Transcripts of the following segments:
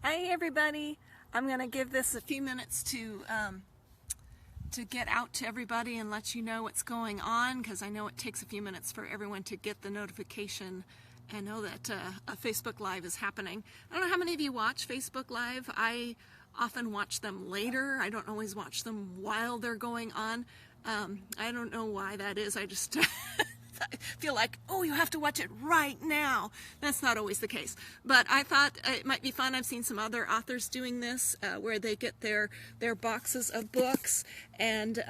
Hi everybody. I'm going to give this a few minutes to get out to everybody and let you know what's going on, because I know it takes a few minutes for everyone to get the notification and know that a Facebook Live is happening. I don't know how many of you watch Facebook Live. I often watch them later. I don't always watch them while they're going on. I don't know why that is. I just I feel like, oh, you have to watch it right now. That's not always the case. But I thought it might be fun. I've seen some other authors doing this where they get their boxes of books and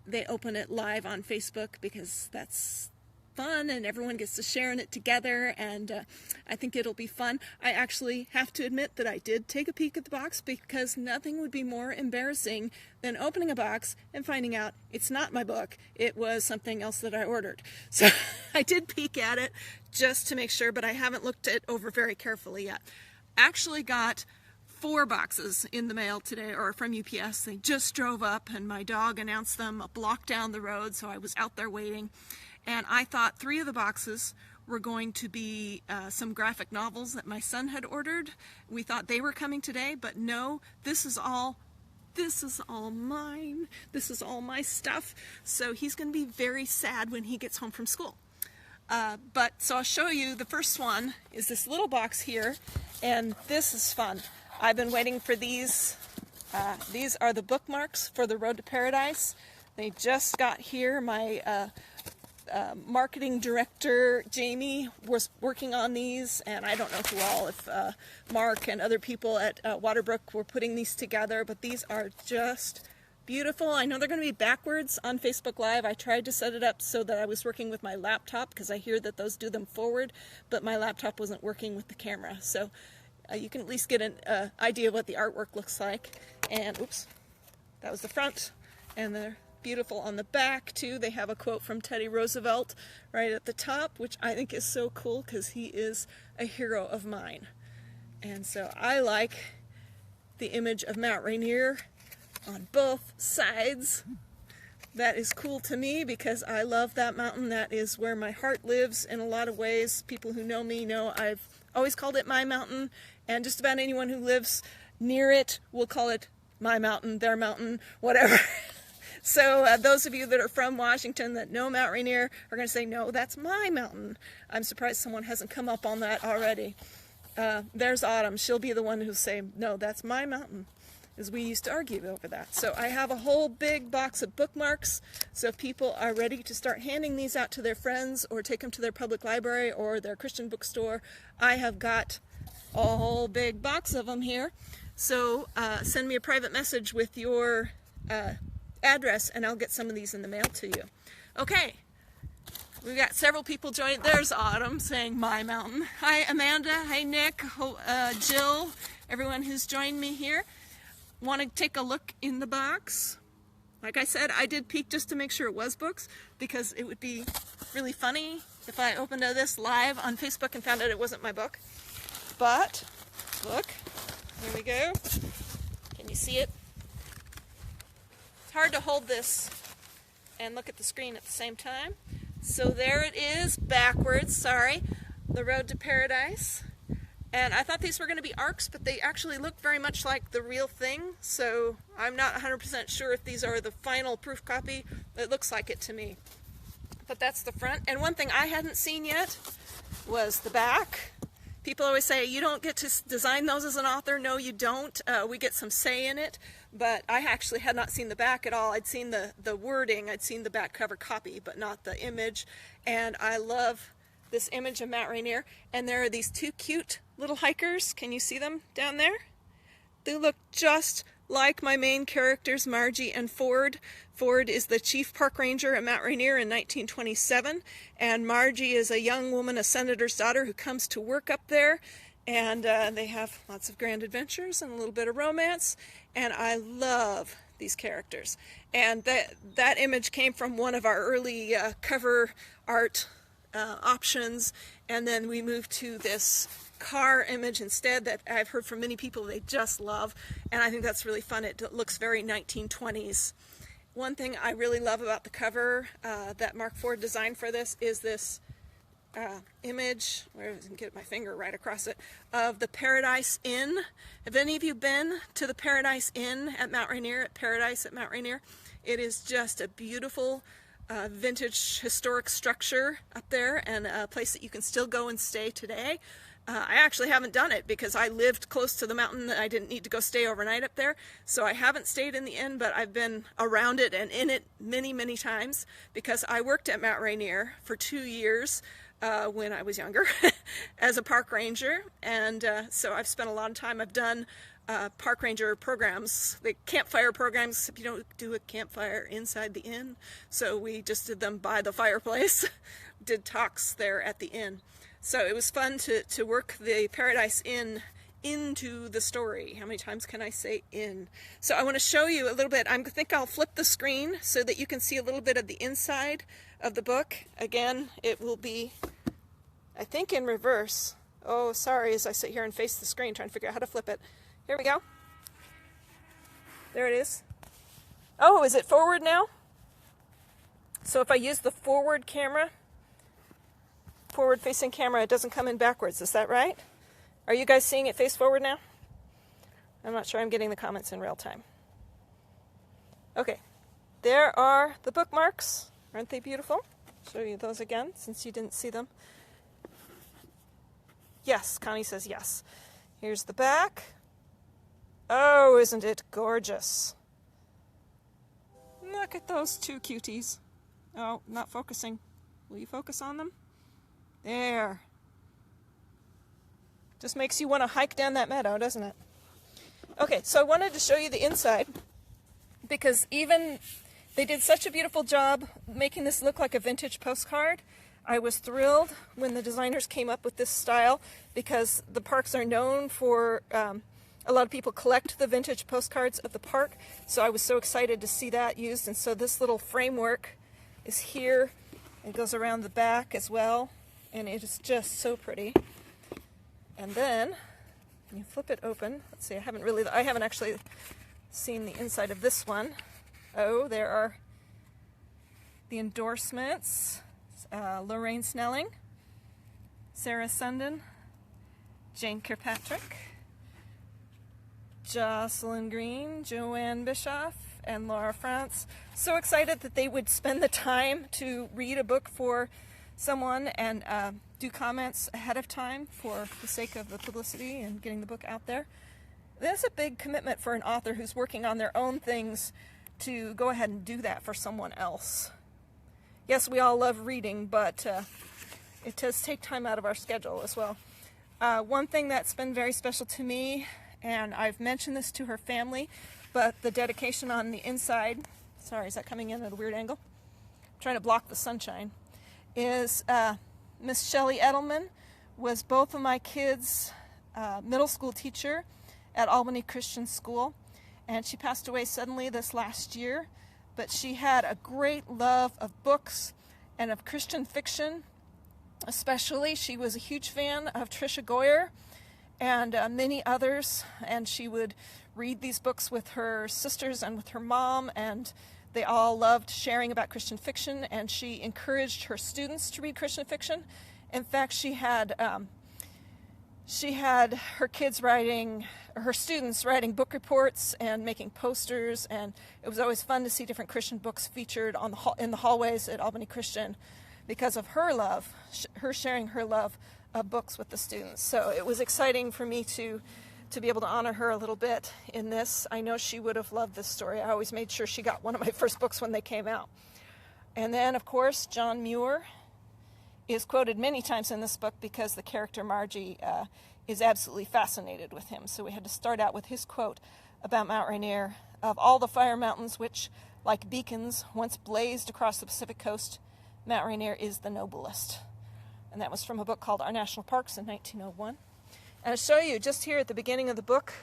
they open it live on Facebook, because that's fun and everyone gets to share in it together, and I think it'll be fun. I actually have to admit that I did take a peek at the box, because nothing would be more embarrassing than opening a box and finding out it's not my book. It was something else that I ordered. So I did peek at it just to make sure, but I haven't looked it over very carefully yet. Actually got 4 boxes in the mail today, or from UPS. They just drove up and my dog announced them a block down the road, so I was out there waiting. And I thought 3 of the boxes were going to be some graphic novels that my son had ordered. We thought they were coming today, but no, this is all mine. This is all my stuff. So he's going to be very sad when he gets home from school. So I'll show you. The first one is this little box here, and this is fun. I've been waiting for these. These are the bookmarks for the Road to Paradise. They just got here. My marketing director Jamie was working on these, and I don't know who all, if Mark and other people at WaterBrook were putting these together, but these are just beautiful. I know they're going to be backwards on Facebook Live. I tried to set it up so that I was working with my laptop, because I hear that those do them forward, but my laptop wasn't working with the camera, so you can at least get an idea of what the artwork looks like. And oops, that was the front, and they're beautiful on the back too. They have a quote from Teddy Roosevelt right at the top, which I think is so cool, because he is a hero of mine. And so I like the image of Mount Rainier on both sides. That is cool to me, because I love that mountain. That is where my heart lives in a lot of ways. People who know me know I've always called it my mountain, and just about anyone who lives near it will call it my mountain, their mountain, whatever. So those of you that are from Washington that know Mount Rainier are going to say, no, that's my mountain. I'm surprised someone hasn't come up on that already. There's Autumn. She'll be the one who'll say, no, that's my mountain, as we used to argue over that. So I have a whole big box of bookmarks. So if people are ready to start handing these out to their friends, or take them to their public library or their Christian bookstore, I have got a whole big box of them here. So send me a private message with your address, and I'll get some of these in the mail to you. Okay, we've got several people joining. There's Autumn saying my mountain. Hi Amanda, hi Nick, Jill, everyone who's joined me here. Want to take a look in the box? Like I said, I did peek just to make sure it was books, because it would be really funny if I opened this live on Facebook and found out it wasn't my book. But look, here we go. Can you see it? Hard to hold this and look at the screen at the same time. So there it is, backwards, sorry, The Road to Paradise. And I thought these were going to be arcs, but they actually look very much like the real thing, so I'm not 100% sure if these are the final proof copy. It looks like it to me. But that's the front. And one thing I hadn't seen yet was the back. People always say, you don't get to design those as an author. No, you don't. We get some say in it. But I actually had not seen the back at all. I'd seen the wording. I'd seen the back cover copy, but not the image. And I love this image of Mount Rainier. And there are these 2 cute little hikers. Can you see them down there? They look just like my main characters, Margie and Ford. Ford is the chief park ranger at Mount Rainier in 1927, and Margie is a young woman, a senator's daughter, who comes to work up there, and they have lots of grand adventures and a little bit of romance, and I love these characters. And that image came from one of our early cover art options, and then we moved to this car image instead that I've heard from many people they just love, and I think that's really fun. It looks very 1920s. One thing I really love about the cover that Mark Ford designed for this is this image, where I can get my finger right across it, of the Paradise Inn. Have any of you been to the Paradise Inn at Mount Rainier, at Paradise at Mount Rainier? It is just a beautiful vintage historic structure up there, and a place that you can still go and stay today. I actually haven't done it because I lived close to the mountain and I didn't need to go stay overnight up there. So I haven't stayed in the inn, but I've been around it and in it many, many times because I worked at Mount Rainier for 2 years when I was younger as a park ranger. And so I've spent a lot of time. I've done park ranger programs, the campfire programs, except you don't do a campfire inside the inn. So we just did them by the fireplace, did talks there at the inn. So it was fun to work the Paradise Inn into the story. How many times can I say in? So I want to show you a little bit. I think I'll flip the screen so that you can see a little bit of the inside of the book. Again, it will be, I think, in reverse. Oh, sorry, as I sit here and face the screen trying to figure out how to flip it. Here we go. There it is. Oh, is it forward now? So if I use the forward camera, forward-facing camera, it doesn't come in backwards. Is that right? Are you guys seeing it face forward now? I'm not sure I'm getting the comments in real time. Okay, there are the bookmarks. Aren't they beautiful? Show you those again since you didn't see them. Yes, Connie says yes. Here's the back. Oh, isn't it gorgeous? Look at those two cuties. Oh, not focusing. Will you focus on them? There. Just makes you want to hike down that meadow, doesn't it? Okay, so I wanted to show you the inside because even they did such a beautiful job making this look like a vintage postcard. I was thrilled when the designers came up with this style because the parks are known for, a lot of people collect the vintage postcards of the park, so I was so excited to see that used. And so this little framework is here. It goes around the back as well. And it is just so pretty. And then you flip it open. Let's see, I haven't actually seen the inside of this one. Oh, there are the endorsements. Lorraine Snelling, Sarah Sundin, Jane Kirkpatrick, Jocelyn Green, Joanne Bischoff, and Laura France. So excited that they would spend the time to read a book for someone and do comments ahead of time for the sake of the publicity and getting the book out there. That's a big commitment for an author who's working on their own things to go ahead and do that for someone else. Yes, we all love reading, but it does take time out of our schedule as well. One thing that's been very special to me, and I've mentioned this to her family, but the dedication on the inside, sorry, is that coming in at a weird angle? I'm trying to block the sunshine. Is Miss Shelley Edelman was both of my kids' middle school teacher at Albany Christian School, and she passed away suddenly this last year, but she had a great love of books and of Christian fiction. Especially, she was a huge fan of Tricia Goyer and many others, and she would read these books with her sisters and with her mom, and they all loved sharing about Christian fiction, and she encouraged her students to read Christian fiction. In fact, she had her kids her students writing book reports and making posters, and it was always fun to see different Christian books featured in the hallways at Albany Christian because of her love, her sharing her love of books with the students. So it was exciting for me to be able to honor her a little bit in this. I know she would have loved this story. I always made sure she got one of my first books when they came out. And then, of course, John Muir is quoted many times in this book because the character Margie is absolutely fascinated with him. So we had to start out with his quote about Mount Rainier: "Of all the fire mountains which, like beacons, once blazed across the Pacific coast, Mount Rainier is the noblest." And that was from a book called Our National Parks in 1901. And I'll show you just here at the beginning of the book.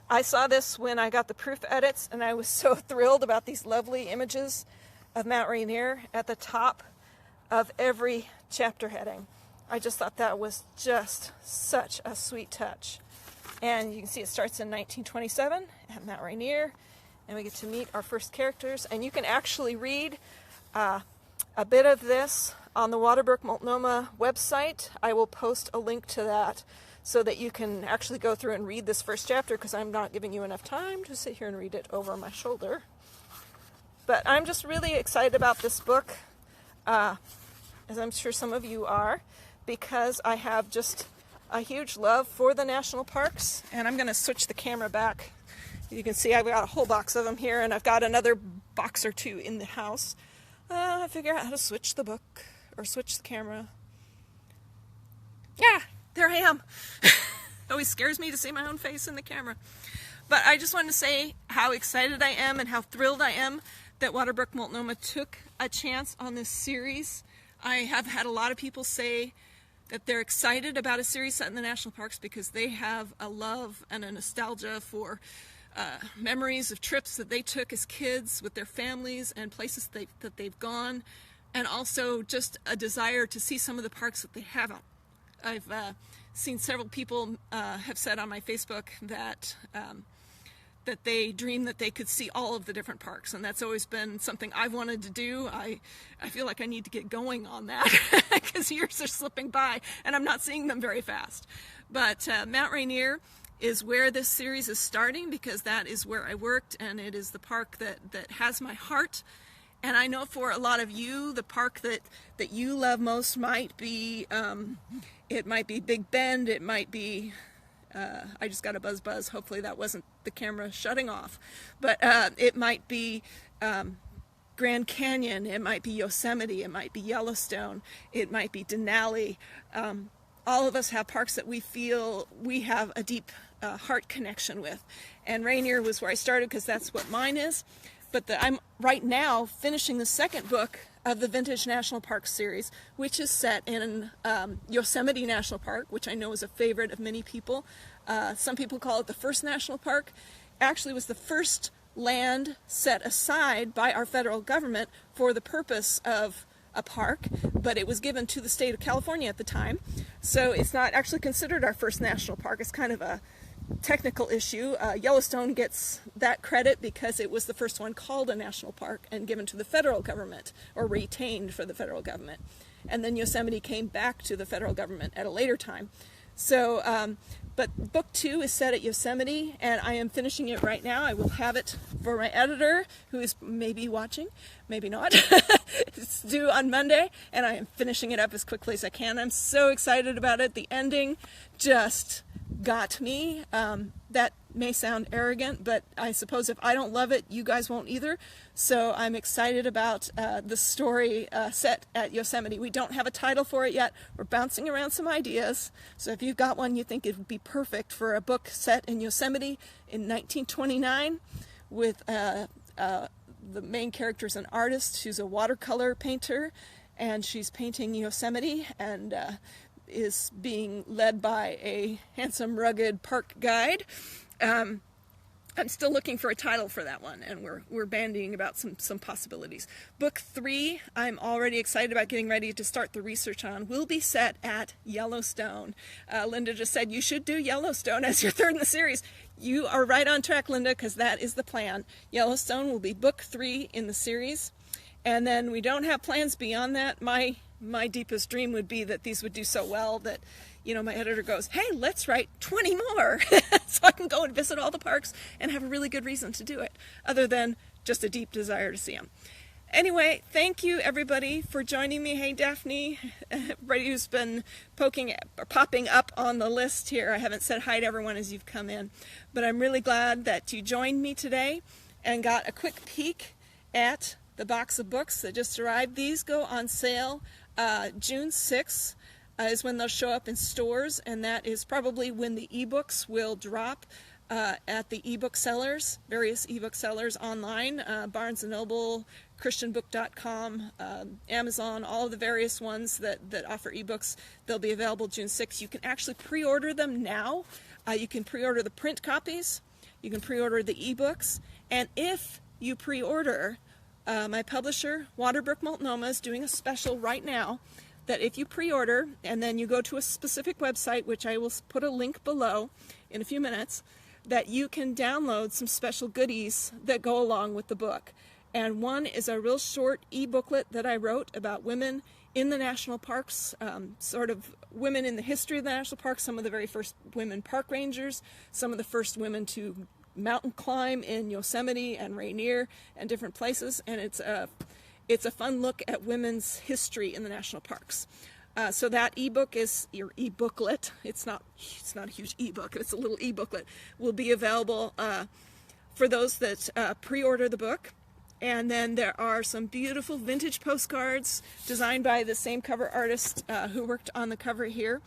I saw this when I got the proof edits, and I was so thrilled about these lovely images of Mount Rainier at the top of every chapter heading. I just thought that was just such a sweet touch. And you can see it starts in 1927 at Mount Rainier, and we get to meet our first characters. And you can actually read a bit of this on the WaterBrook Multnomah website, I will post a link to that so that you can actually go through and read this first chapter, because I'm not giving you enough time to sit here and read it over my shoulder. But I'm just really excited about this book, as I'm sure some of you are, because I have just a huge love for the national parks. And I'm going to switch the camera back. You can see I've got a whole box of them here, and I've got another box or two in the house. Figure out how to switch the book, or switch the camera. Yeah, there I am. It always scares me to see my own face in the camera. But I just wanted to say how excited I am and how thrilled I am that WaterBrook Multnomah took a chance on this series. I have had a lot of people say that they're excited about a series set in the national parks because they have a love and a nostalgia for memories of trips that they took as kids with their families and places that they've gone, and also just a desire to see some of the parks that they haven't. I've seen several people have said on my Facebook that that they dream that they could see all of the different parks, and that's always been something I've wanted to do. I feel like I need to get going on that because years are slipping by and I'm not seeing them very fast. But Mount Rainier is where this series is starting, because that is where I worked, and it is the park that has my heart. And I know for a lot of you, the park that you love most might be, it might be Big Bend, it might be, I just got a buzz. Hopefully that wasn't the camera shutting off. But it might be Grand Canyon, it might be Yosemite, it might be Yellowstone, it might be Denali. All of us have parks that we feel we have a deep heart connection with. And Rainier was where I started because that's what mine is. But I'm right now finishing the second book of the Vintage National Park series, which is set in Yosemite National Park, which I know is a favorite of many people. Some people call it the first national park. Actually, it was the first land set aside by our federal government for the purpose of a park, but it was given to the state of California at the time. So it's not actually considered our first national park. It's kind of a technical issue. Yellowstone gets that credit because it was the first one called a national park and given to the federal government, or retained for the federal government. And then Yosemite came back to the federal government at a later time. So, but book 2 is set at Yosemite, and I am finishing it right now. I will have it for my editor, who is maybe watching, maybe not. It's due on Monday, and I am finishing it up as quickly as I can. I'm so excited about it. The ending just got me. That may sound arrogant, but I suppose if I don't love it, you guys won't either. So I'm excited about the story set at Yosemite. We don't have a title for it yet. We're bouncing around some ideas. So if you've got one you think it would be perfect for a book set in Yosemite in 1929 with the main character is an artist who's a watercolor painter, and she's painting Yosemite and is being led by a handsome, rugged park guide. I'm still looking for a title for that one, and we're bandying about some possibilities. Book 3, I'm already excited about getting ready to start the research on, will be set at Yellowstone. Linda just said you should do Yellowstone as your third in the series. You are right on track, Linda, because that is the plan. Yellowstone will be book 3 in the series, and then we don't have plans beyond that. My deepest dream would be that these would do so well that, you know, my editor goes, hey, let's write 20 more so I can go and visit all the parks and have a really good reason to do it, other than just a deep desire to see them. Anyway, thank you everybody for joining me. Hey Daphne, everybody who's been popping up on the list here. I haven't said hi to everyone as you've come in, but I'm really glad that you joined me today and got a quick peek at the box of books that just arrived. These go on sale June 6th. Is when they'll show up in stores, and that is probably when the ebooks will drop at the ebook sellers, various ebook sellers online, Barnes & Noble, christianbook.com, Amazon, all of the various ones that offer ebooks. They'll be available June 6th. You can actually pre-order them now. You can pre-order the print copies, you can pre-order the ebooks, and if you pre-order, my publisher, WaterBrook Multnomah, is doing a special right now that if you pre-order and then you go to a specific website, which I will put a link below in a few minutes, that you can download some special goodies that go along with the book. And one is a real short e-booklet that I wrote about women in the national parks, sort of women in the history of the national parks, some of the very first women park rangers, some of the first women to mountain climb in Yosemite and Rainier and different places, and it's a fun look at women's history in the national parks. So that ebook is your e-booklet. It's not a huge ebook. It's a little e-booklet. Will be available for those that pre-order the book. And then there are some beautiful vintage postcards designed by the same cover artist who worked on the cover here,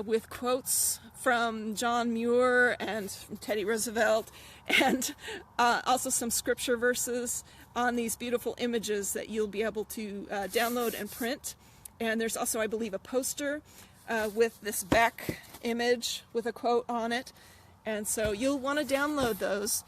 with quotes from John Muir and from Teddy Roosevelt, and also some scripture verses on these beautiful images that you'll be able to download and print. And there's also, I believe, a poster with this back image with a quote on it. And so you'll want to download those.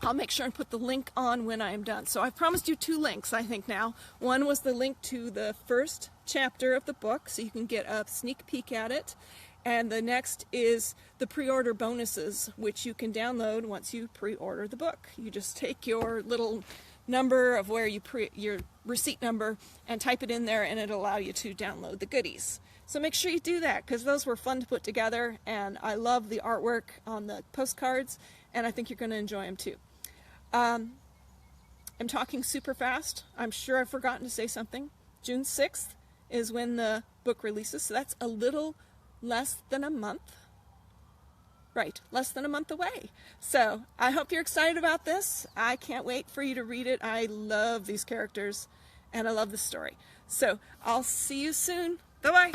I'll make sure and put the link on when I am done. So I've promised you 2 links, I think now. One was the link to the first chapter of the book, so you can get a sneak peek at it. And the next is the pre-order bonuses, which you can download once you pre-order the book. You just take your little number of where your receipt number and type it in there, and it'll allow you to download the goodies. So make sure you do that, because those were fun to put together, and I love the artwork on the postcards, and I think you're going to enjoy them too. I'm talking super fast. I'm sure I've forgotten to say something. June 6th is when the book releases, so that's a little less than a month. Right, less than a month away. So I hope you're excited about this. I can't wait for you to read it. I love these characters, and I love the story. So I'll see you soon. Bye-bye.